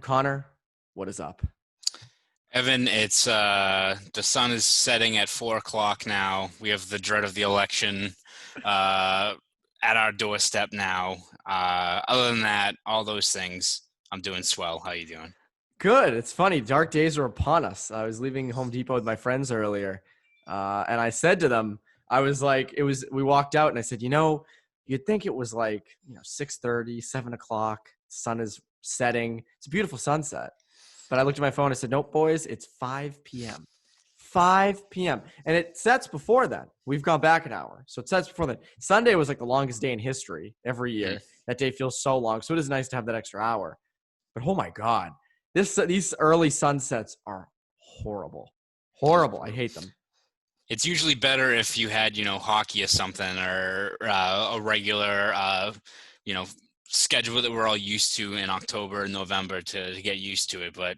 Connor, what is up? Evan, it's the sun is setting at 4 o'clock now. We have the dread of the election at our doorstep now. Other than that, all those things, I'm doing swell. How you doing? Good. It's funny. Dark days are upon us. I was leaving Home Depot with my friends earlier, and I said to them, I was like, we walked out and I said, you'd think it was like, 6:30, 7 o'clock, sun is setting. It's a beautiful sunset. But I looked at my phone and I said, nope, boys, it's 5 p.m. 5 p.m. And it sets before then. We've gone back an hour. So it sets before then. Sunday was like the longest day in history every year. That day feels so long. So it is nice to have that extra hour. But oh my God, these early sunsets are horrible. Horrible. I hate them. It's usually better if you had, hockey or something, or a regular, schedule that we're all used to in October and November to get used to it. But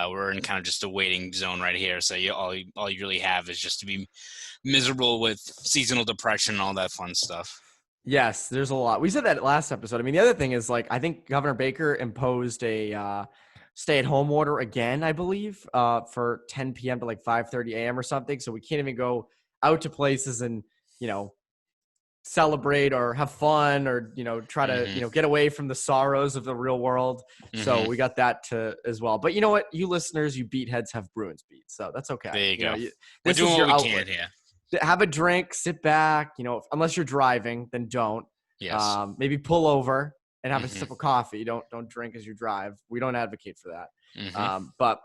we're in kind of just a waiting zone right here. So all you really have is just to be miserable with seasonal depression and all that fun stuff. Yes, there's a lot. We said that last episode. I mean, the other thing is, like, I think Governor Baker imposed a stay-at-home order again, I believe, for 10 p.m. to like 5:30 a.m. or something. So we can't even go out to places and, celebrate or have fun or, try to, get away from the sorrows of the real world. So we got that as well. But you know what? You listeners, you beat heads have Bruins beat. So that's okay. There you go. This We're doing is your what we outlet. can here. Have a drink, sit back, unless you're driving, then don't. Yes. Maybe pull over and have a sip of coffee. Don't drink as you drive. We don't advocate for that. But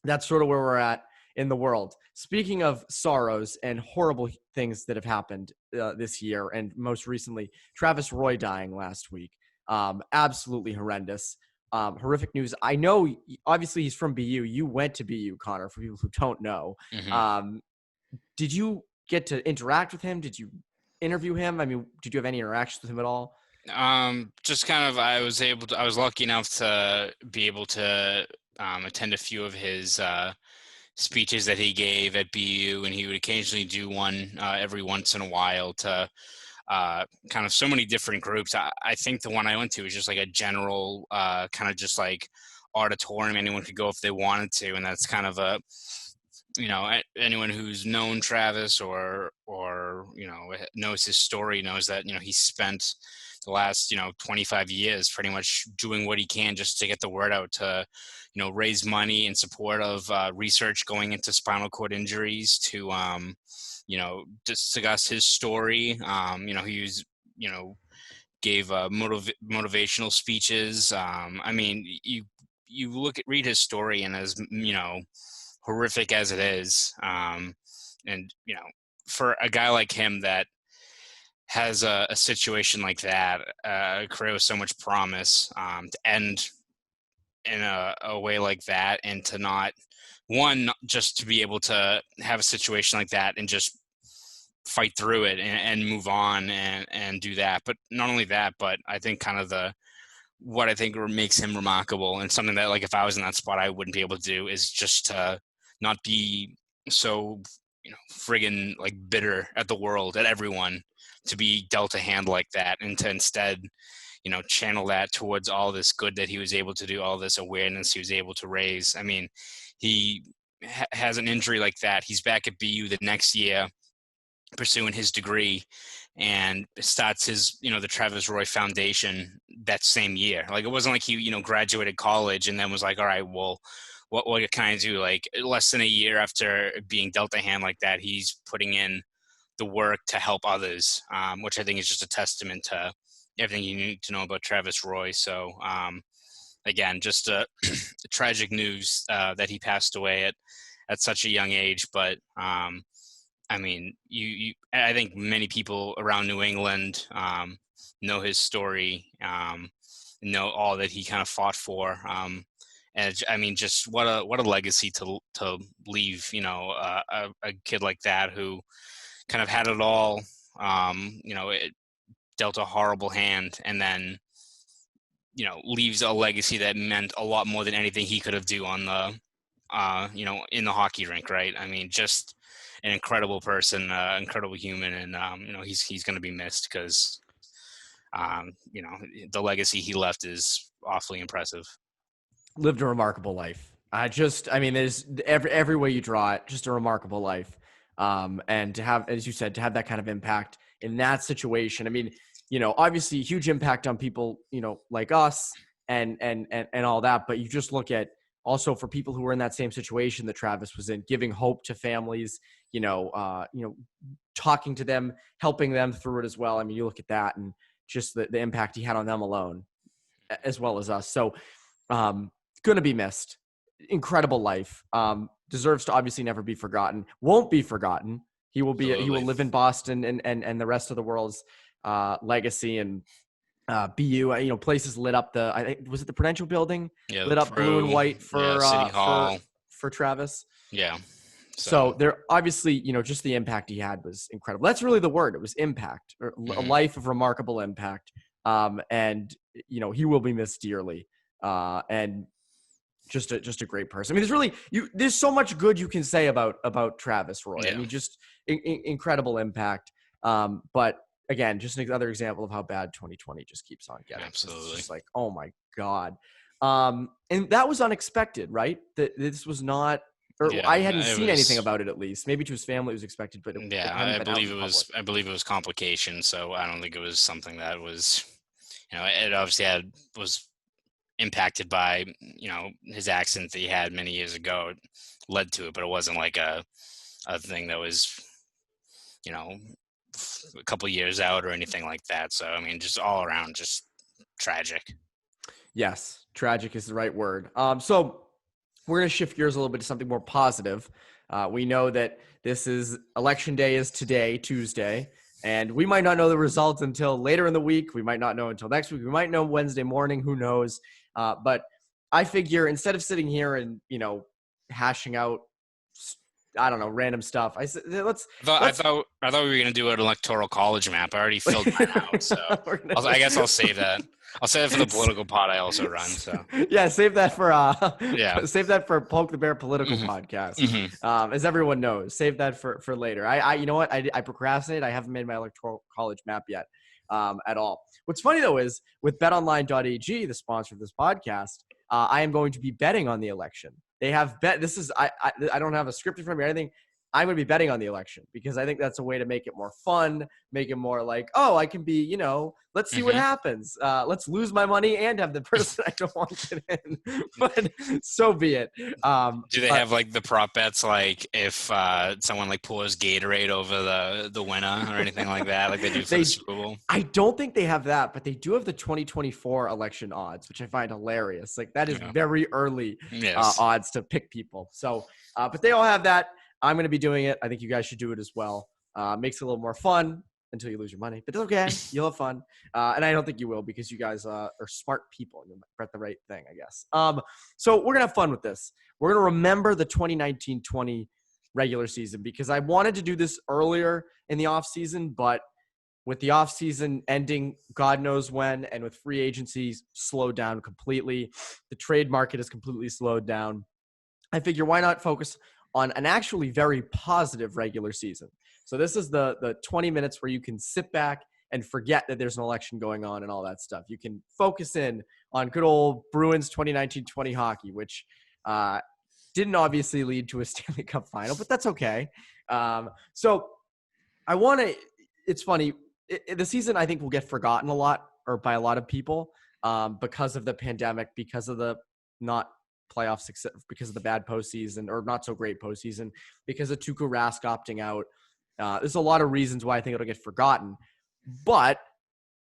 that's sort of where we're at in the world. Speaking of sorrows and horrible things that have happened this year, and most recently, Travis Roy dying last week. Absolutely horrendous. Horrific news. I know, obviously, he's from BU. You went to BU, Connor, for people who don't know. Did you get to interact with him? Did you interview him? I mean, did you have any interactions with him at all? Just kind of, I was lucky enough to be able to attend a few of his speeches that he gave at BU, and he would occasionally do one every once in a while to kind of so many different groups. I think the one I went to was just like a general kind of just like auditorium. Anyone could go if they wanted to, and that's kind of a, anyone who's known Travis or knows his story knows that, he spent the last, 25 years pretty much doing what he can just to get the word out to, raise money in support of research going into spinal cord injuries, to, discuss his story. He was, gave motivational speeches. I mean, you read his story, and as, horrific as it is, and for a guy like him that has a situation like that, a career with so much promise, to end in a way like that, and to not just to be able to have a situation like that and just fight through it and move on and do that. But not only that, but I think kind of what I think makes him remarkable, and something that, like, if I was in that spot, I wouldn't be able to do, is just to not be so, friggin' like bitter at the world, at everyone, to be dealt a hand like that, and to instead, channel that towards all this good that he was able to do, all this awareness he was able to raise. I mean, he has an injury like that. He's back at BU the next year pursuing his degree, and starts his, the Travis Roy Foundation that same year. Like, it wasn't like he, graduated college and then was like, all right, well, what can I do? Like, less than a year after being dealt a hand like that, he's putting in the work to help others, which I think is just a testament to everything you need to know about Travis Roy. So, again, just tragic news that he passed away at such a young age. But I mean, I think many people around New England know his story, know all that he kind of fought for. And I mean, just what a legacy to leave, a kid like that who kind of had it all, it dealt a horrible hand, and then, leaves a legacy that meant a lot more than anything he could have do on the, in the hockey rink, right? I mean, just an incredible person, incredible human, and, he's going to be missed because, the legacy he left is awfully impressive. lived a remarkable life. I mean, there's every way you draw it, just a remarkable life. And to have, as you said, to have that kind of impact in that situation. I mean, obviously a huge impact on people, like us and all that. But you just look at also for people who were in that same situation that Travis was in, giving hope to families, talking to them, helping them through it as well. I mean, you look at that and just the impact he had on them alone, as well as us. So, going to be missed. Incredible life. Deserves to obviously never be forgotten. Won't be forgotten. He will be. He will live in Boston and the rest of the world's legacy and BU. Places lit up. I think was it the Prudential Building? Yeah, Lit up blue and white for City Hall. for Travis. Yeah. So there obviously, just the impact he had was incredible. That's really the word. It was impact, or a life of remarkable impact. And he will be missed dearly. And just a great person. I mean, there's so much good you can say about Travis Roy. Yeah. I mean, just incredible impact. But again, just another example of how bad 2020 just keeps on getting. Absolutely. It's just like, oh my God. And that was unexpected, right? That this was not, or I hadn't seen anything about it, at least. Maybe to his family it was expected, but I believe it was complications. So I don't think it was something that was, it obviously was impacted by, his accident that he had many years ago. It led to it, but it wasn't like a thing that was, a couple years out or anything like that. So, I mean, just all around, just tragic. Yes, tragic is the right word. So we're going to shift gears a little bit to something more positive. We know that election day is today, Tuesday, and we might not know the results until later in the week. We might not know until next week. We might know Wednesday morning. Who knows? But I figure instead of sitting here and, hashing out, I don't know, random stuff. I thought we were going to do an electoral college map. I already filled mine out. So I guess I'll save that. I'll save it for the political pod I also run. So yeah, save that for save that for Poke the Bear political podcast. As everyone knows, save that for later. I you know what? I procrastinate. I haven't made my electoral college map yet at all. What's funny though is with betonline.ag, the sponsor of this podcast, I am going to be betting on the election. They have bet. This is I don't have a script in front of me or anything. I'm going to be betting on the election because I think that's a way to make it more fun, make it more like, oh, I can be, let's see what happens. Let's lose my money and have the person I don't want to get in. But so be it. Do they have like the prop bets, like if someone like pours Gatorade over the winner or anything like that, like they do for the Super Bowl? I don't think they have that, but they do have the 2024 election odds, which I find hilarious. Like that is very early odds to pick people. So, but they all have that. I'm going to be doing it. I think you guys should do it as well. Makes it a little more fun until you lose your money, but it's okay. You'll have fun. And I don't think you will because you guys are smart people. You'll bet the right thing, I guess. So we're going to have fun with this. We're going to remember the 2019-20 regular season because I wanted to do this earlier in the off season, but with the off season ending, God knows when, and with free agencies slowed down completely, the trade market is completely slowed down. I figure why not focus on an actually very positive regular season. So this is the 20 minutes where you can sit back and forget that there's an election going on and all that stuff. You can focus in on good old Bruins 2019-20 hockey, which didn't obviously lead to a Stanley Cup final, but that's okay. So I want to – it's funny. The season I think will get forgotten a lot or by a lot of people because of the pandemic, because of the not – playoff success, because of the bad postseason or not so great postseason, because of Tuukka Rask opting out. There's a lot of reasons why I think it'll get forgotten. But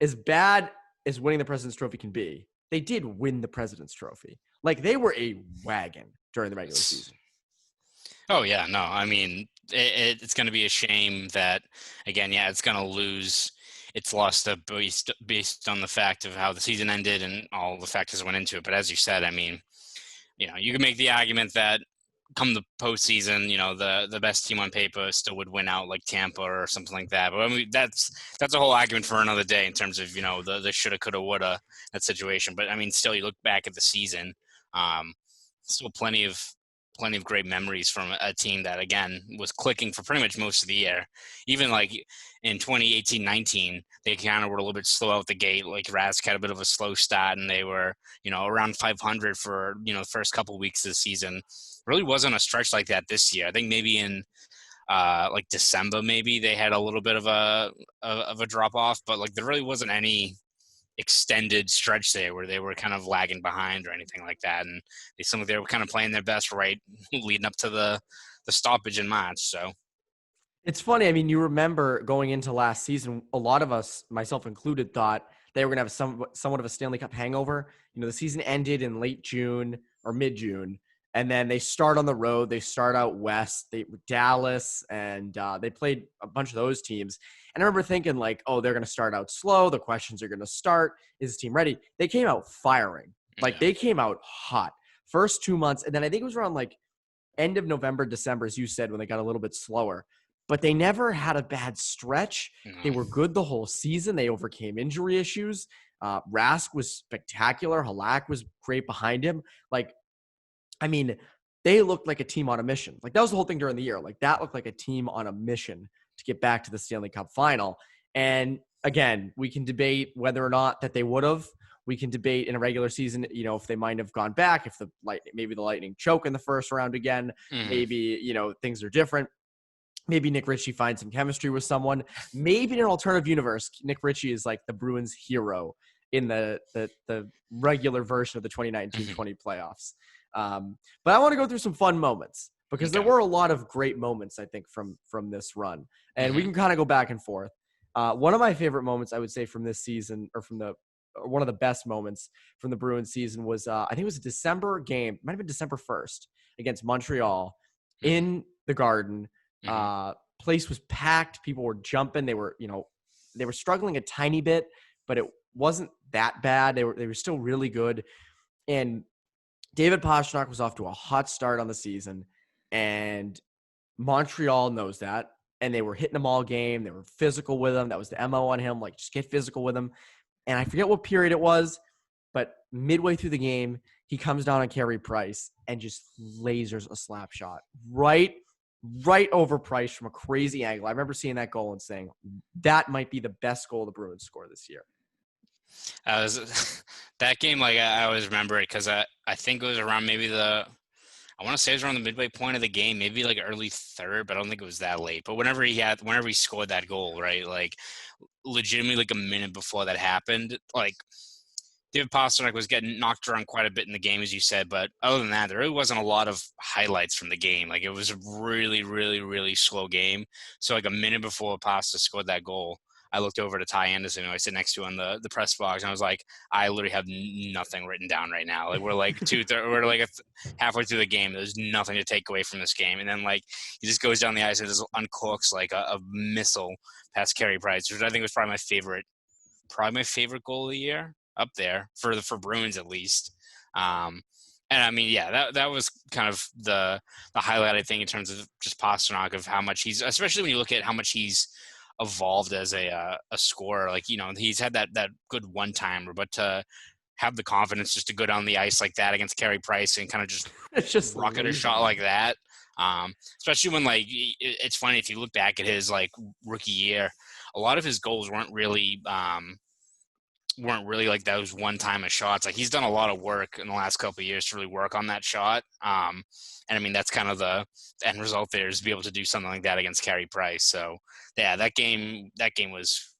as bad as winning the President's Trophy can be, they did win the President's Trophy. Like they were a wagon during the regular season. Oh yeah, no, I mean it's going to be a shame that again, it's going to lose its luster based on the fact of how the season ended and all the factors that went into it. But as you said, I mean, you can make the argument that come the postseason, the best team on paper still would win out like Tampa or something like that. But I mean, that's a whole argument for another day in terms of, the shoulda, coulda, woulda, that situation. But I mean, still you look back at the season, still plenty of plenty of great memories from a team that, again, was clicking for pretty much most of the year. Even like in 2018-19, they kind of were a little bit slow out the gate. Like Rask had a bit of a slow start, and they were, around 500 for, the first couple of weeks of the season. Really wasn't a stretch like that this year. I think maybe in like December, maybe they had a little bit of a drop off, but like there really wasn't any extended stretch there where they were kind of lagging behind or anything like that. And they were kind of playing their best right leading up to the stoppage in March. So it's funny. I mean, you remember going into last season, a lot of us, myself included, thought they were going to have somewhat of a Stanley Cup hangover. The season ended in late June or mid-June, and then they start on the road. They start out west, Dallas, and they played a bunch of those teams. And I remember thinking, like, oh, they're going to start out slow. The questions are going to start. Is the team ready? They came out firing. Like, they came out hot. First 2 months, and then I think it was around, like, end of November, December, as you said, when they got a little bit slower. But they never had a bad stretch. They were good the whole season. They overcame injury issues. Rask was spectacular. Halak was great behind him. Like, I mean, they looked like a team on a mission. Like, that was the whole thing during the year. Like, that looked like a team on a mission to get back to the Stanley Cup final. And again, we can debate whether or not that they would have. We can debate in a regular season, if they might have gone back, if maybe the Lightning choke in the first round again. Maybe, things are different. Maybe Nick Ritchie finds some chemistry with someone. Maybe in an alternative universe, Nick Ritchie is like the Bruins hero in the regular version of the 2019-20 playoffs. But I want to go through some fun moments because there were a lot of great moments, I think, from this run. And we can kind of go back and forth. One of my favorite moments, I would say, from this season, or one of the best moments from the Bruins season was, I think it was a December game. It might have been December 1st against Montreal in the Garden. Place was packed. People were jumping. They were struggling a tiny bit, but it wasn't that bad. They were still really good. And David Pastrnak was off to a hot start on the season, and Montreal knows that. And they were hitting him all game. They were physical with him. That was the MO on him. Like, just get physical with him. And I forget what period it was, but midway through the game, he comes down on Carey Price and just lasers a slap shot right over Price from a crazy angle. I remember seeing that goal and saying, that might be the best goal the Bruins score this year. That game, like, I always remember it because I think it was around I want to say it was around the midway point of the game, maybe like early third, but I don't think it was that late. But whenever he scored that goal, right, like legitimately like a minute before that happened, like David Pastrnak was getting knocked around quite a bit in the game, as you said. But other than that, there really wasn't a lot of highlights from the game. Like, it was a really, really, really slow game. So like a minute before Pasta scored that goal, I looked over to Ty Anderson, who I sit next to on the press box, and I was like, I literally have nothing written down right now. Like, we're like halfway through the game. There's nothing to take away from this game. And then, like, he just goes down the ice and just uncorks like a missile past Carey Price, which I think was probably my favorite goal of the year, up there for Bruins at least. And I mean, yeah, that was kind of the highlight, I think, in terms of just Pastrnak, of how much he's, especially when you look at how much he's evolved as a scorer. Like, he's had that good one-timer, but to have the confidence just to go down the ice like that against Carey Price and kind of just rocket a shot like that. Especially when, like, it's funny, if you look back at his like rookie year, a lot of his goals weren't really like those one-time shots. Like, he's done a lot of work in the last couple of years to really work on that shot. And I mean, that's kind of the end result there, is to be able to do something like that against Carey Price. So yeah, that game was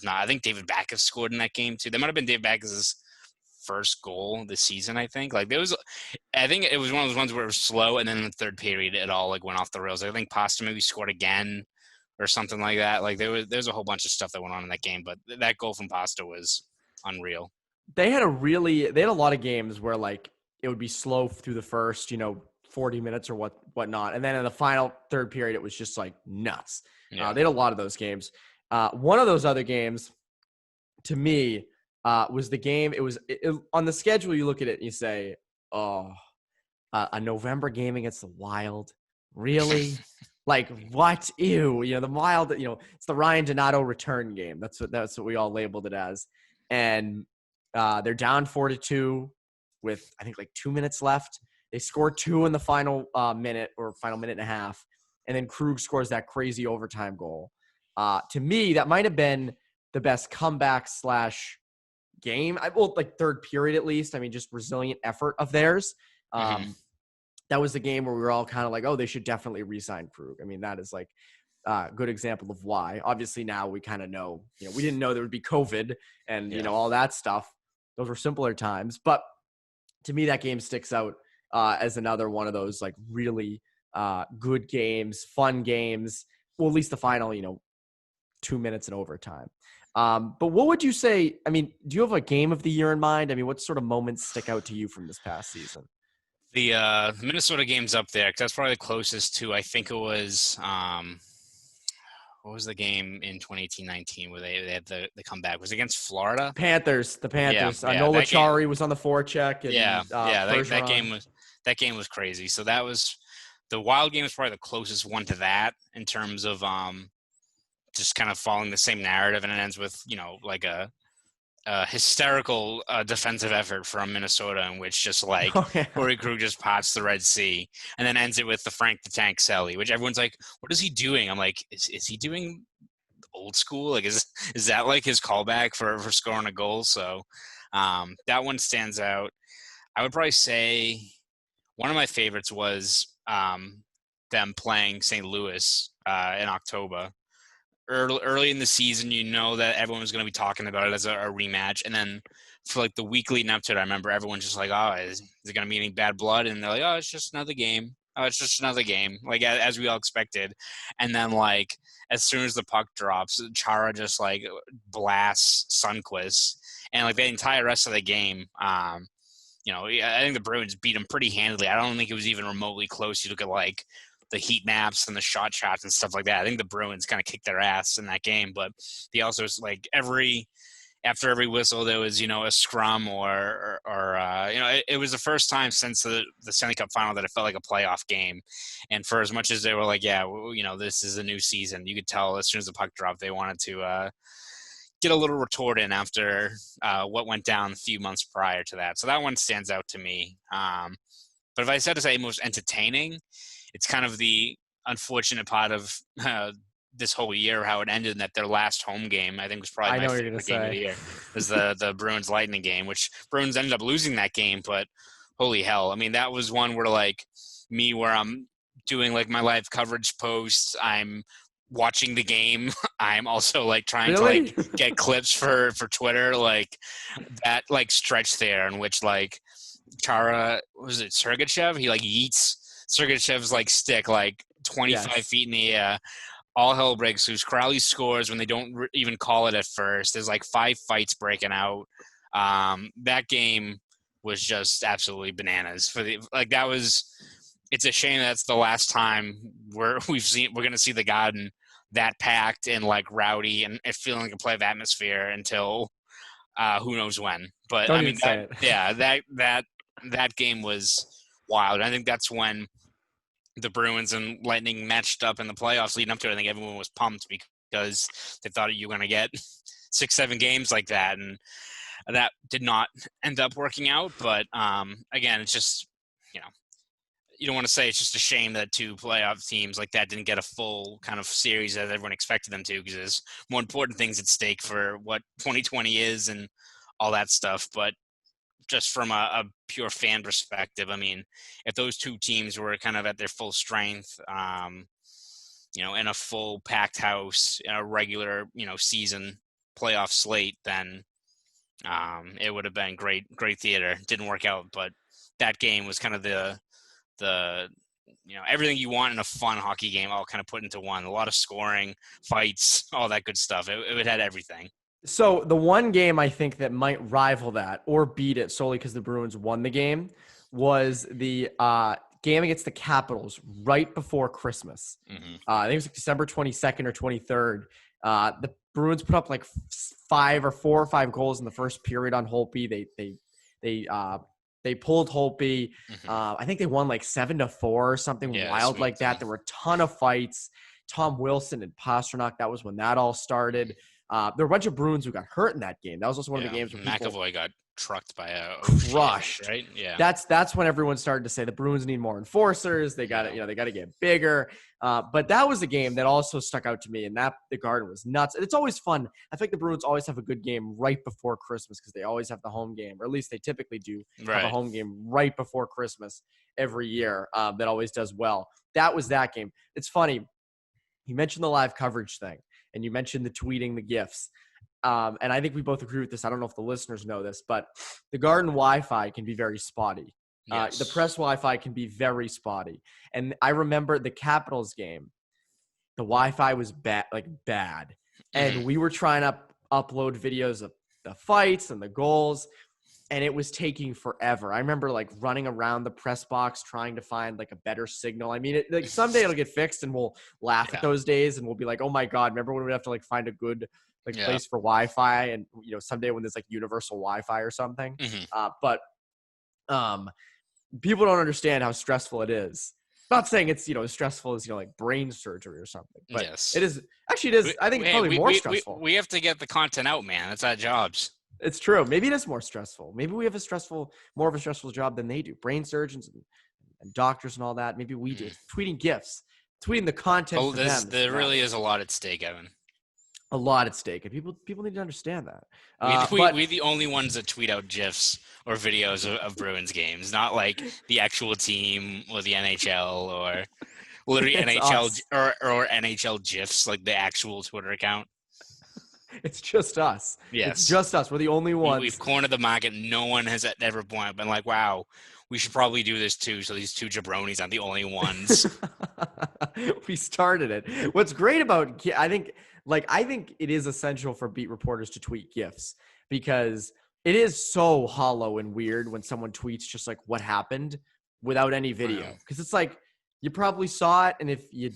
not, I think David Backes scored in that game too. That might've been David Backes' first goal this season, I think. Like, I think it was one of those ones where it was slow, and then in the third period, it all like went off the rails. I think Pasta maybe scored again or something like that. Like, there's a whole bunch of stuff that went on in that game, but that goal from Pasta was unreal. They had a lot of games where, like, it would be slow through the first, 40 minutes or whatnot. And then in the final third period, it was just like nuts. Yeah. They had a lot of those games. One of those other games, to me, was the game. It was on the schedule. You look at it and you say, oh, a November game against the Wild. Really? Like, what? Ew. The Wild, it's the Ryan Donato return game. That's what we all labeled it as. And they're down 4-2 with, I think, like 2 minutes left. They score 2 in the final minute or final minute and a half, and then Krug scores that crazy overtime goal. To me, that might have been the best comeback / game. Like third period at least. I mean, just resilient effort of theirs. That was the game where we were all kind of like, oh, they should definitely re-sign Krug. I mean, that is like a good example of why. Obviously, now we kind of know, we didn't know there would be COVID and, all that stuff. Those were simpler times. But to me, that game sticks out as another one of those like really good games, fun games. Well, at least the final, 2 minutes in overtime. But what would you say? I mean, do you have a game of the year in mind? I mean, what sort of moments stick out to you from this past season? The Minnesota game's up there because that's probably the closest to. I think it was what was the game in 2018-19 where they had the comeback? Was it against Florida? The Panthers. Yeah, Nola Chari was on the forecheck. And, that game was crazy. So that was the Wild game was probably the closest one to that in terms of just kind of following the same narrative, and it ends with like a hysterical defensive effort from Minnesota in which just like Corey Krug just pots the Red Sea, and then ends it with the Frank the Tank Selly, which everyone's like, what is he doing? I'm like, is he doing old school? Like, is that like his callback for scoring a goal? So that one stands out. I would probably say one of my favorites was them playing St. Louis in October. Early in the season, that everyone was going to be talking about it as a rematch. And then for like the week leading up to it, I remember everyone just like, oh, is it going to be any bad blood? And they're like, oh, it's just another game. Oh, it's just another game, like as we all expected. And then like as soon as the puck drops, Chara just like blasts Sundqvist. And like the entire rest of the game, I think the Bruins beat him pretty handily. I don't think it was even remotely close. You look at like the heat maps and the shot shots and stuff like that. I think the Bruins kind of kicked their ass in that game, but they also like after every whistle there was a scrum or it was the first time since the Stanley Cup final that it felt like a playoff game. And for as much as they were like, this is a new season, you could tell as soon as the puck dropped they wanted to get a little retort in after what went down a few months prior to that. So that one stands out to me. But if I said to say most entertaining, it's kind of the unfortunate part of this whole year, how it ended, and that their last home game, I think, was probably my favorite game of the year. Was the Bruins Lightning game, which Bruins ended up losing that game, but holy hell. I mean, that was one where like me, where I'm doing like my live coverage posts, I'm watching the game. I'm also like trying to like get clips for Twitter, like that like stretch there in which like Chara, was it Sergachev? He like yeets Sergachev's like stick like 25 feet in the air. All hell breaks loose. Crowley scores when they don't even call it at first. There's like 5 fights breaking out. That game was just absolutely bananas. It's a shame that's the last time we're going to see the Garden that packed and like rowdy and feeling like a play of atmosphere until who knows when. But don't I mean, that game was wild. I think that's when the Bruins and Lightning matched up in the playoffs leading up to it. I think everyone was pumped because they thought you were going to get 6-7 games like that. And that did not end up working out. But again, it's just, you don't want to say it's just a shame that 2 playoff teams like that didn't get a full kind of series as everyone expected them to, because there's more important things at stake for what 2020 is and all that stuff. But just from a pure fan perspective, I mean, if those 2 teams were kind of at their full strength, in a full packed house, in a regular, season playoff slate, then it would have been great theater. Didn't work out, but that game was kind of the everything you want in a fun hockey game all kind of put into one. A lot of scoring, fights, all that good stuff. It had everything. So the one game I think that might rival that or beat it solely because the Bruins won the game was the game against the Capitals right before Christmas. Mm-hmm. I think it was like December 22nd or 23rd. The Bruins put up like 4 or 5 goals in the first period on Holtby. They pulled Holtby. Mm-hmm. I think they won like 7-4 or something wild like that. There were a ton of fights. Tom Wilson and Pasternak, that was when that all started. There were a bunch of Bruins who got hurt in that game. That was also one of the games where McAvoy got trucked by a crushed. right? Yeah. That's when everyone started to say the Bruins need more enforcers. They got to, they got to get bigger. But that was a game that also stuck out to me, and that the Garden was nuts. And it's always fun. I think the Bruins always have a good game right before Christmas because they always have the home game, or at least they typically do have a home game right before Christmas every year. That always does well. That was that game. It's funny. You mentioned the live coverage thing, and you mentioned the tweeting, the GIFs. And I think we both agree with this. I don't know if the listeners know this, but the Garden Wi-Fi can be very spotty. Yes. The press Wi-Fi can be very spotty. And I remember the Capitals game, the Wi-Fi was bad. And we were trying to upload videos of the fights and the goals, and it was taking forever. I remember running around the press box trying to find a better signal. I mean, someday it'll get fixed and we'll laugh at those days and we'll be like, oh my God, remember when we have to find a good place for Wi-Fi, and someday when there's universal Wi-Fi or something. But people don't understand how stressful it is. Not saying it's as stressful as brain surgery or something, but it is. Actually, it is. I think it's probably more stressful. We have to get the content out, man. It's our jobs. It's true. Maybe it is more stressful. Maybe we have more of a stressful job than they do. Brain surgeons and doctors and all that. Maybe we do. Tweeting GIFs, tweeting the content. Oh, there really is a lot at stake, Evan. A lot at stake, and people need to understand that. We're the only ones that tweet out GIFs or videos of Bruins games, not the actual team or the NHL or literally NHL or NHL GIFs, the actual Twitter account. It's just us. Yes. It's just us. We're the only ones. We've cornered the market. No one has at ever point been like, wow, we should probably do this too. So these two jabronis aren't the only ones. We started it. What's great about, I think it is essential for beat reporters to tweet GIFs because it is so hollow and weird when someone tweets just what happened without any video. Because it's you probably saw it, and if you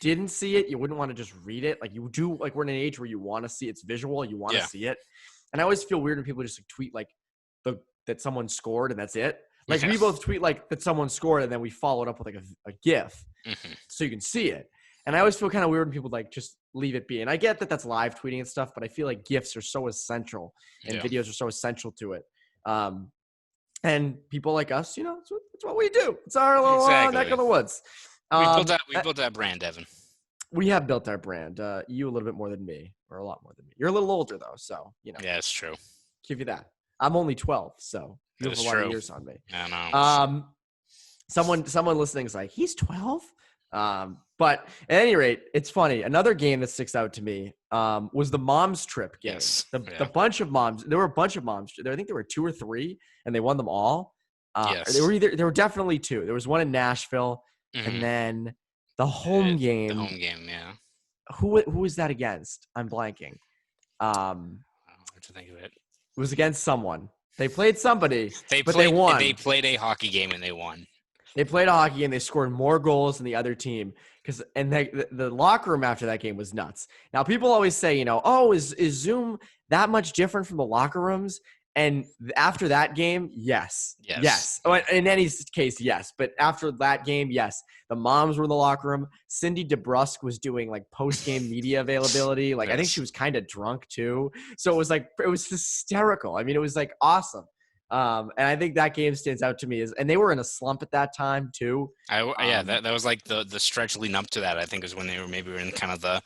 didn't see it, you wouldn't want to just read it. You do, we're in an age where you want to see it's visual, you want to see it. And I always feel weird when people just tweet that someone scored and that's it. We both tweet that someone scored and then we followed up with a GIF so you can see it. And I always feel kind of weird when people just leave it be. And I get that that's live tweeting and stuff, but I feel GIFs are so essential and videos are so essential to it. And people like us, it's what we do. It's our little neck of the woods. We built that brand, Evan. We have built our brand. You a little bit more than me, or a lot more than me. You're a little older though, so Yeah, it's true. Give you that. I'm only 12, so you have a lot of years on me. I know. Someone listening is like, he's 12. But at any rate, it's funny. Another game that sticks out to me was the moms trip game. Yes. The bunch of moms. There were a bunch of moms. I think there were 2 or 3, and they won them all. Yes. There were definitely 2. There was one in Nashville, and then the home game. The home game, yeah. Who was that against? I'm blanking. I don't know what to think of it. It was against someone. They played somebody, but they won. They played a hockey game and they won. They played a hockey game. They scored more goals than the other team. The locker room after that game was nuts. Now, people always say, is Zoom that much different from the locker rooms? And after that game, yes. In any case, yes. But after that game, yes. The moms were in the locker room. Cindy DeBrusque was doing post-game media availability. I think she was kind of drunk too. So it was hysterical. I mean, it was awesome. And I think that game stands out to me and they were in a slump at that time too. That was the stretch leading up to that. I think is when they were maybe in kind of the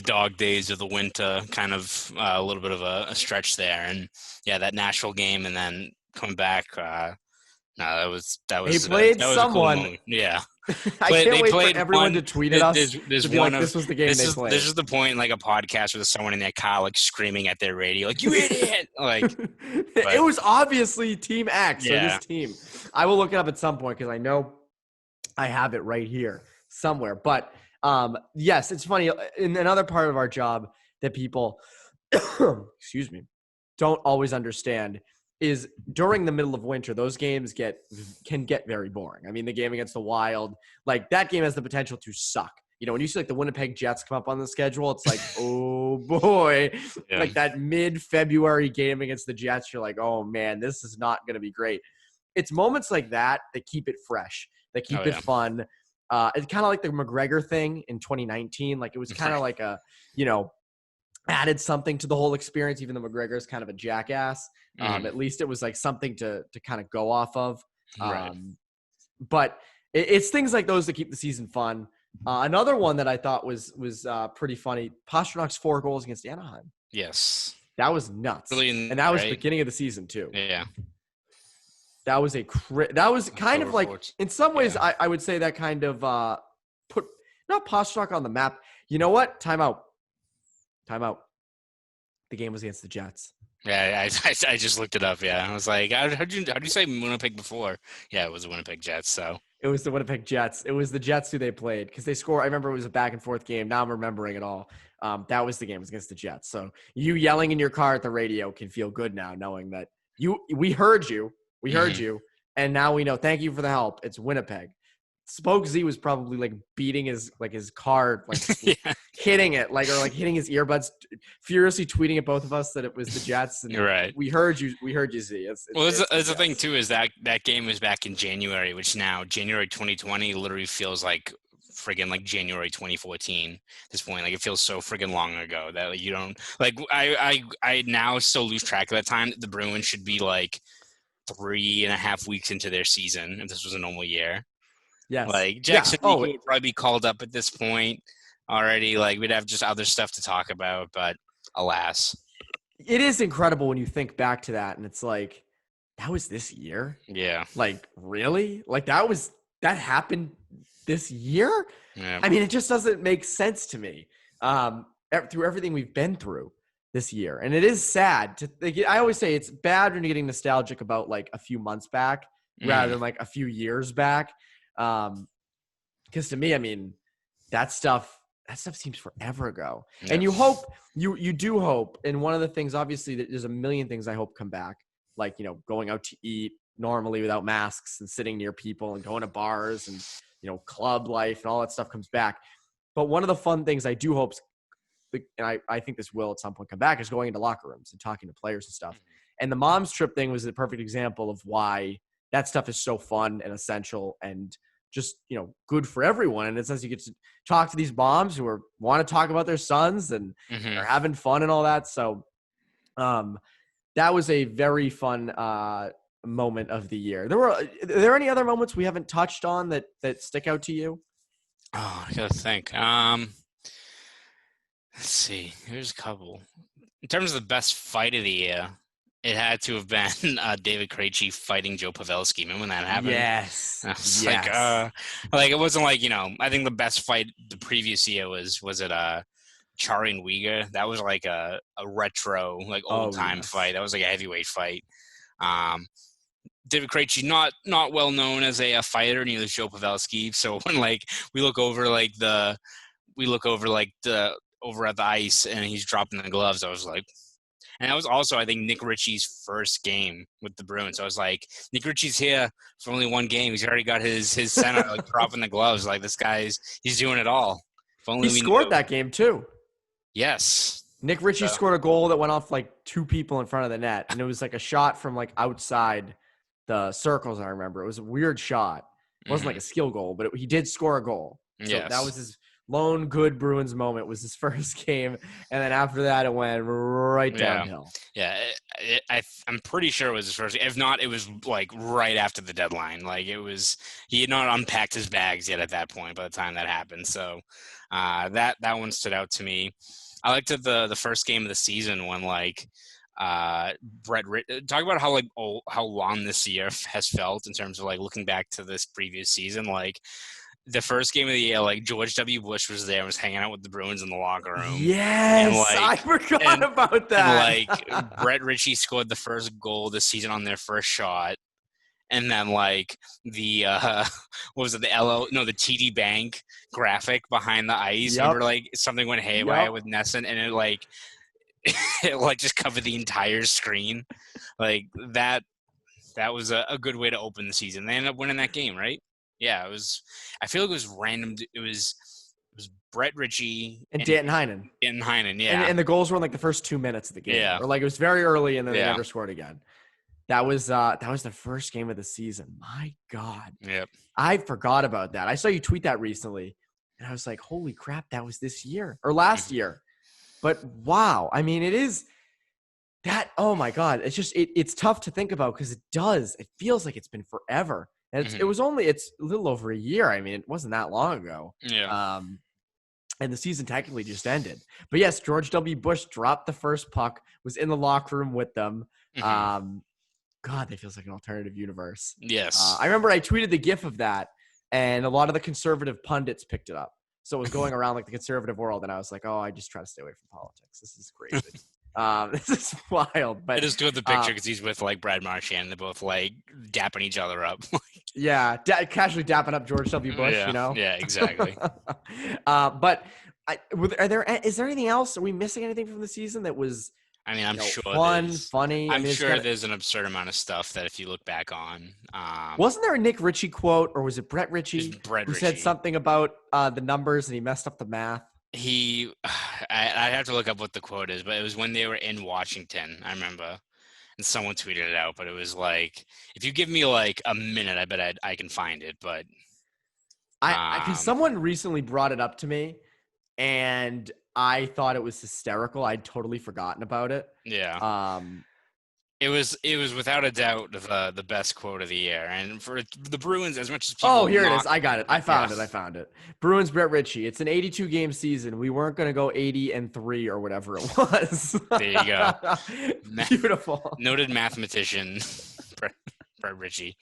dog days of the winter, kind of a little bit of a stretch there. And that Nashville game, and then coming back. That was. They played someone. A cool yeah. I can't wait for everyone to tweet at us. There's to be one this was the game they played. This is the point in a podcast with someone in their car screaming at their radio, you idiot! It was obviously Team X or this team. I will look it up at some point because I know I have it right here somewhere. But yes, it's funny. In another part of our job that people, excuse me, don't always understand is during the middle of winter, those games can get very boring. I mean, the game against the Wild, that game has the potential to suck. When you see the Winnipeg Jets come up on the schedule, it's oh boy, that mid-February game against the Jets, you're oh man, this is not going to be great. It's moments like that keep it fresh, that keep it fun. It's kind of like the McGregor thing in 2019. It was kind of added something to the whole experience, even though McGregor is kind of a jackass. At least it was like something to kind of go off of. Right. But it's things like those that keep the season fun. Another one that I thought was pretty funny, Pasternak's 4 goals against Anaheim. Yes. That was nuts. Brilliant, and that was right? beginning of the season too. Yeah. That was that was kind of like, in some ways, Yeah. I would say that kind of put not Pastrnak on the map. You know what? Timeout. The game was against the Jets. Yeah, I just looked it up. Yeah, I was like, how'd you say Winnipeg before? Yeah, it was the Winnipeg Jets. So it was the Winnipeg Jets. It was the Jets who they played because they scored. I remember it was a back and forth game. Now I'm remembering it all. That was the game. It was against the Jets. So you yelling in your car at the radio can feel good now, knowing that we heard you. We heard you, and now we know. Thank you for the help. It's Winnipeg. Spoke Z was probably like beating his car, like hitting it, or hitting his earbuds, furiously tweeting at both of us that it was the Jets. And you're right. We heard you, Z. It's the thing too is that game was back in January, which now January 2020 literally feels like friggin' like January 2014 at this point. Like it feels so friggin' long ago that you don't like. I now still lose track of that time. The Bruins should be like 3.5 weeks into their season if this was a normal year. Yes. Like Jackson would probably be called up at this point already. Like we'd have just other stuff to talk about, but alas. It is incredible when you think back to that, and it's like, that was this year? Yeah. Like, really? Like that happened this year? Yeah. I mean, it just doesn't make sense to me. Through everything we've been through this year. And it is sad I always say it's bad when you're getting nostalgic about like a few months back rather than like a few years back. Because to me, I mean, that stuff seems forever ago. Yeah. And you hope, you do hope. And one of the things, obviously, there's a million things I hope come back, like, going out to eat normally without masks and sitting near people and going to bars and, club life and all that stuff comes back. But one of the fun things I do hope, and I think this will at some point come back, is going into locker rooms and talking to players and stuff. And the mom's trip thing was a perfect example of why that stuff is so fun and essential and just, good for everyone. And it says you get to talk to these moms who want to talk about their sons and are having fun and all that. So that was a very fun moment of the year. Are there any other moments we haven't touched on that stick out to you? Oh, I gotta think. Let's see. Here's a couple. In terms of the best fight of the year, it had to have been David Krejci fighting Joe Pavelski. Remember when that happened? Yes. Like it wasn't like, I think the best fight the previous year was it Chari and Uyghur. That was like a retro, like old time fight. That was like a heavyweight fight. David Krejci, not well known as a fighter, neither is Joe Pavelski. So when we look over at the ice and he's dropping the gloves, I was like. And that was also, I think, Nick Ritchie's first game with the Bruins. So I was like, Nick Ritchie's here for only one game. He's already got his center dropping the gloves. Like this he's doing it all. If only he scored that game too. Yes. Nick Ritchie scored a goal that went off like 2 people in front of the net, and it was like a shot from like outside the circles. I remember it was a weird shot. It wasn't like a skill goal, but he did score a goal. So that was his lone good Bruins moment, was his first game, and then after that it went right downhill. I'm pretty sure it was his first. If not, it was like right after the deadline. Like he had not unpacked his bags yet at that point by the time that happened. So that one stood out to me. I liked the first game of the season when talk about how long this year has felt in terms of looking back to this previous season. The first game of the year, George W. Bush was there and was hanging out with the Bruins in the locker room. Yes, I forgot about that. And Brett Ritchie scored the first goal this season on their first shot. And then the what was it, the TD Bank graphic behind the ice. Yep. Remember something went haywire with Nesson, and it it just covered the entire screen. That was a good way to open the season. They ended up winning that game, right? Yeah, it was. I feel like it was random. It was Brett Ritchie and Danton Heinen. Yeah. And the goals were in the first 2 minutes of the game. Yeah. Or it was very early, and then they never scored again. That was the first game of the season. My God. Yep. I forgot about that. I saw you tweet that recently, and I was like, holy crap, that was this year or last year. But wow, I mean, it is that. Oh my God, it's just it's tough to think about because it feels like it's been forever, and it's a little over a year. I mean, it wasn't that long ago. Yeah. And the season technically just ended. But yes, George W. Bush dropped the first puck, was in the locker room with them. God, that feels like an alternative universe. Yes. I remember I tweeted the GIF of that, and a lot of the conservative pundits picked it up. So it was going around like the conservative world, and I was like, oh, I just try to stay away from politics. This is crazy. This is wild. But I just do the picture because he's with like Brad Marchand. They're both like dapping each other up. Yeah, casually dapping up George W. Bush, yeah, you know? Yeah, exactly. But is there anything else? Are we missing anything from the season that was, I mean, I'm sure funny? I'm sure there's an absurd amount of stuff that if you look back on. Wasn't there a Nick Ritchie quote, or was it Brett Ritchie who said something about the numbers and he messed up the math? I'd have to look up what the quote is, but it was when they were in Washington, I remember. And someone tweeted it out, but it was like, if you give me like a minute, I bet I can find it. But because someone recently brought it up to me, and I thought it was hysterical. I'd totally forgotten about it. Yeah. It was without a doubt the best quote of the year, and for the Bruins, as much as people here it is. I got it. I found it. Bruins, Brett Ritchie. It's an 82 game season. We weren't going to go 80-3 or whatever it was. There you go. Beautiful. Noted mathematician, Brett Ritchie.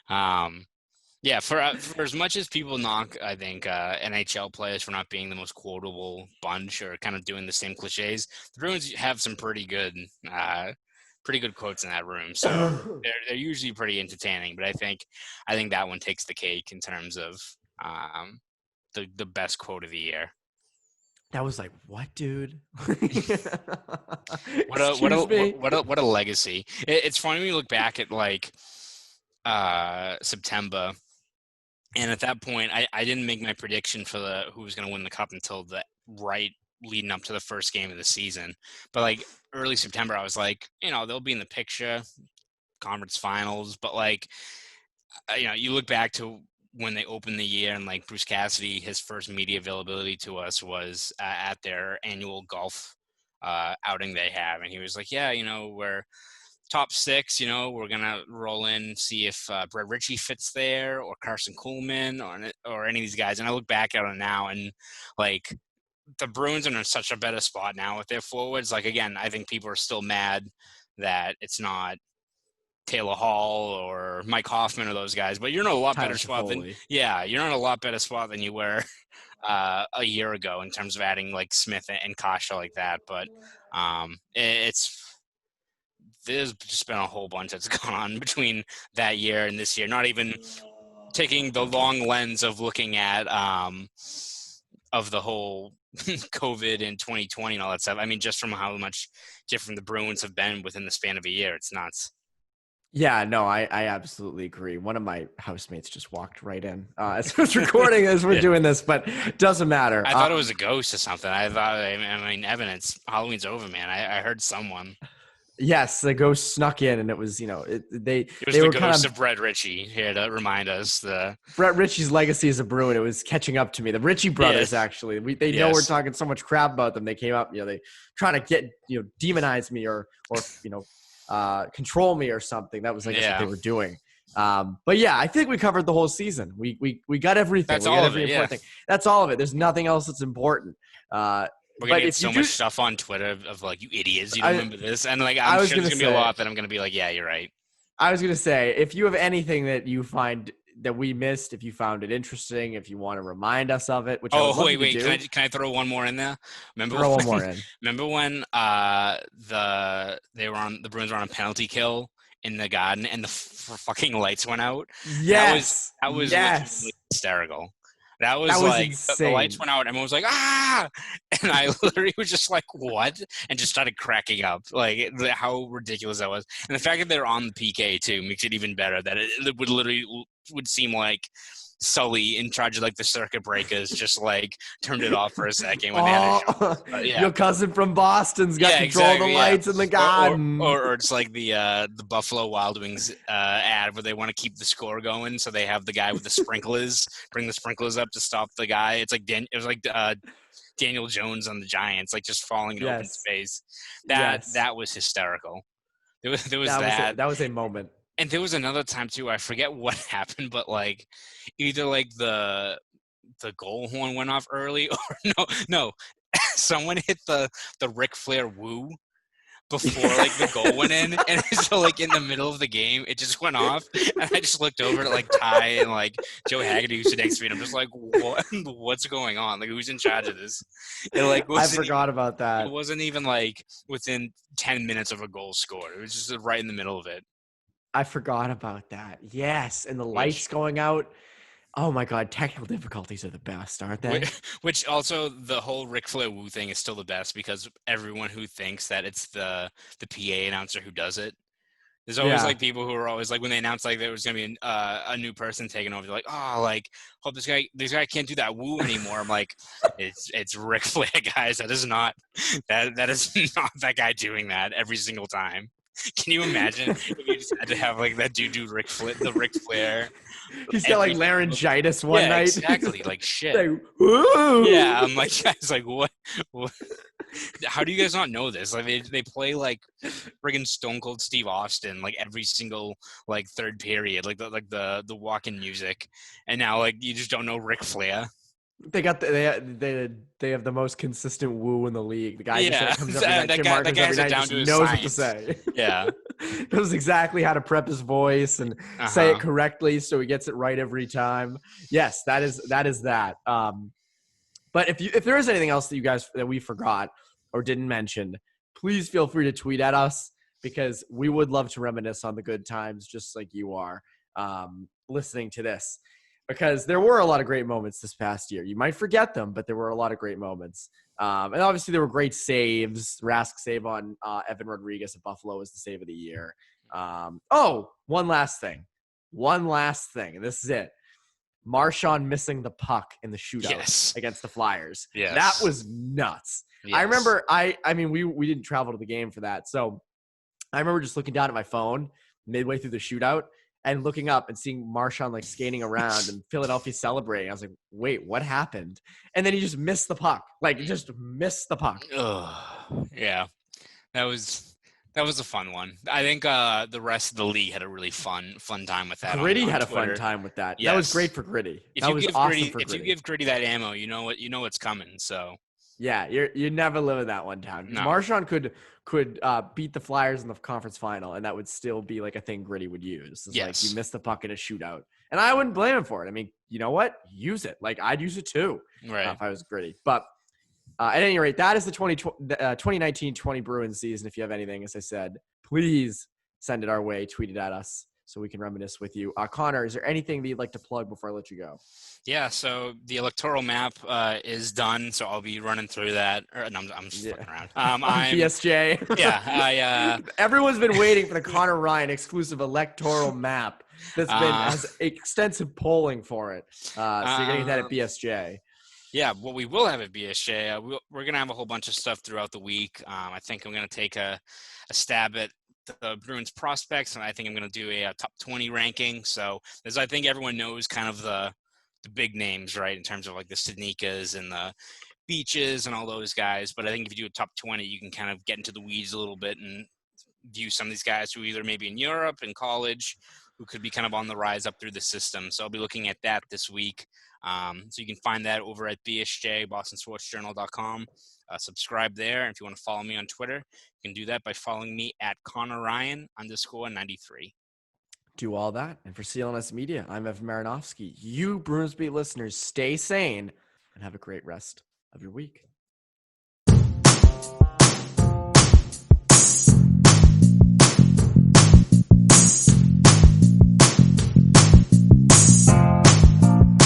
Yeah, for as much as people knock, I think NHL players for not being the most quotable bunch or kind of doing the same cliches, the Bruins have some pretty good quotes in that room. So they're usually pretty entertaining. But I think that one takes the cake in terms of the best quote of the year. That was like, what, dude? what a legacy! It's funny when you look back at like September. And at that point, I didn't make my prediction for who was going to win the cup until leading up to the first game of the season. But like early September, I was like, they'll be in the picture, conference finals. But like, you look back to when they opened the year, and like Bruce Cassidy, his first media availability to us was at their annual golf outing they have. And he was like, yeah, we're top 6, we're going to roll in, see if Brett Ritchie fits there, or Carson Kuhlman, or any of these guys. And I look back at it now, and like the Bruins are in such a better spot now with their forwards. Like, again, I think people are still mad that it's not Taylor Hall or Mike Hoffman or those guys, but you're in a lot better spot than you were a year ago in terms of adding like Smith and Kasha like that. But there's just been a whole bunch that's gone on between that year and this year, not even taking the long lens of looking at of the whole COVID in 2020 and all that stuff. I mean, just from how much different the Bruins have been within the span of a year, it's nuts. Yeah, no, I absolutely agree. One of my housemates just walked right in as I was recording as we're doing this, but it doesn't matter. I thought it was a ghost or something. Evan, Halloween's over, man. I heard someone. Yes, the ghost snuck in, and it was, it was the ghost of Brett Ritchie here to remind us. Brett Ritchie's legacy as a Bruin, it was catching up to me. The Ritchie brothers, actually, they know we're talking so much crap about them. They came up, they trying to get, demonize me or control me or something. That was, I guess, what they were doing. But yeah, I think we covered the whole season. We got everything. That's all of it. Yeah. That's all of it. There's nothing else that's important. We're gonna get so much stuff on Twitter of like, you idiots, you don't remember this, and like I'm sure there's gonna be a lot that I'm gonna be like, yeah, you're right. I was gonna say, if you have anything that you find that we missed, if you found it interesting, if you want to remind us of it, which wait, can I throw one more in there? Throw one more in. Remember when the Bruins were on a penalty kill in the Garden and the fucking lights went out? Yes, that was hysterical. That was like the lights went out. Everyone was like, ah! And I literally was just like, what? And just started cracking up. Like, how ridiculous that was. And the fact that they're on the PK, too, makes it even better. That it would seem like Sully in charge of like the circuit breakers just like turned it off for a second when they had a show. Yeah. Your cousin from Boston's got control of the exactly, lights in the garden. or it's like the Buffalo Wild Wings ad where they want to keep the score going, so they have the guy with the sprinklers bring the sprinklers up to stop the guy. It's like it was like Daniel Jones on the Giants, like just falling in open space. That was hysterical. There was that. That was a moment. And there was another time too. I forget what happened, but like either like the goal horn went off early, or no, someone hit the Ric Flair woo before like the goal went in, and so like in the middle of the game, it just went off, and I just looked over at like Ty and like Joe Haggerty who's next to me, and I'm just like, what's going on? Like, who's in charge of this? And like, I forgot about that. It wasn't even like within 10 minutes of a goal scored. It was just right in the middle of it. I forgot about that. Yes, and the lights going out. Oh my God, technical difficulties are the best, aren't they? Which also the whole Ric Flair woo thing is still the best because everyone who thinks that it's the PA announcer who does it. There's always like people who are always like when they announce like there was gonna be a new person taking over, they're like, oh, like hope this guy can't do that woo anymore. I'm like, it's Ric Flair, guys. That is not that guy doing that every single time. Can you imagine if you just had to have like that dude do Ric Flair? He's got like laryngitis one night. Exactly, like shit. Like, woo! Yeah, I'm like, guys, like what? How do you guys not know this? Like they play like friggin' Stone Cold Steve Austin like every single like third period, like the walk-in music, and now like you just don't know Ric Flair. They got they have the most consistent woo in the league. The guy just comes up and that guy has it down to his knows science. what to say. Yeah, knows exactly how to prep his voice and say it correctly, so he gets it right every time. Yes, that is that. But if there is anything else that we forgot or didn't mention, please feel free to tweet at us because we would love to reminisce on the good times, just like you are listening to this. Because there were a lot of great moments this past year. You might forget them, but there were a lot of great moments. And obviously there were great saves. Rask save on Evan Rodriguez at Buffalo was the save of the year. One last thing. And this is it. Marchand missing the puck in the shootout against the Flyers. Yes. That was nuts. Yes. I remember I mean, we didn't travel to the game for that. So I remember just looking down at my phone midway through the shootout and looking up and seeing Marchand like skating around and Philadelphia celebrating. I was like, wait, what happened? And then he just missed the puck. Like, just missed the puck. Yeah. That was a fun one. I think the rest of the league had a really fun time with that. Gritty had Twitter. A fun time with that. Yes. That was great for Gritty. If you give Gritty that ammo, you know what's coming. So yeah, you never live in that one town. No. Marchand could beat the Flyers in the conference final, and that would still be like a thing Gritty would use. It's like you missed the puck in a shootout, and I wouldn't blame him for it. I mean, you know what? Use it. Like I'd use it too, right? If I was Gritty. But at any rate, that is the 2019-20 Bruins season. If you have anything, as I said, please send it our way. Tweet it at us so we can reminisce with you. Connor, is there anything that you'd like to plug before I let you go? Yeah, so the electoral map is done, so I'll be running through that. I'm just fucking around. I'm BSJ. Yeah, everyone's been waiting for the Conor Ryan exclusive electoral map that's has extensive polling for it. So you're getting that at BSJ. Yeah, what we will have at BSJ, we're going to have a whole bunch of stuff throughout the week. I think I'm going to take a stab at the Bruins Prospects, and I think I'm going to do a top 20 ranking. So as I think everyone knows kind of the big names, right, in terms of like the Stanikas and the Beaches and all those guys. But I think if you do a top 20, you can kind of get into the weeds a little bit and view some of these guys who either maybe in Europe, in college, who could be kind of on the rise up through the system. So I'll be looking at that this week. So you can find that over at BSJ, BostonSportsJournal.com. Subscribe there. And if you want to follow me on Twitter, you can do that by following me at Conor Ryan _93. Do all that. And for CLNS Media, I'm Evan Marinofsky. You Bruins Beat listeners, stay sane and have a great rest of your week.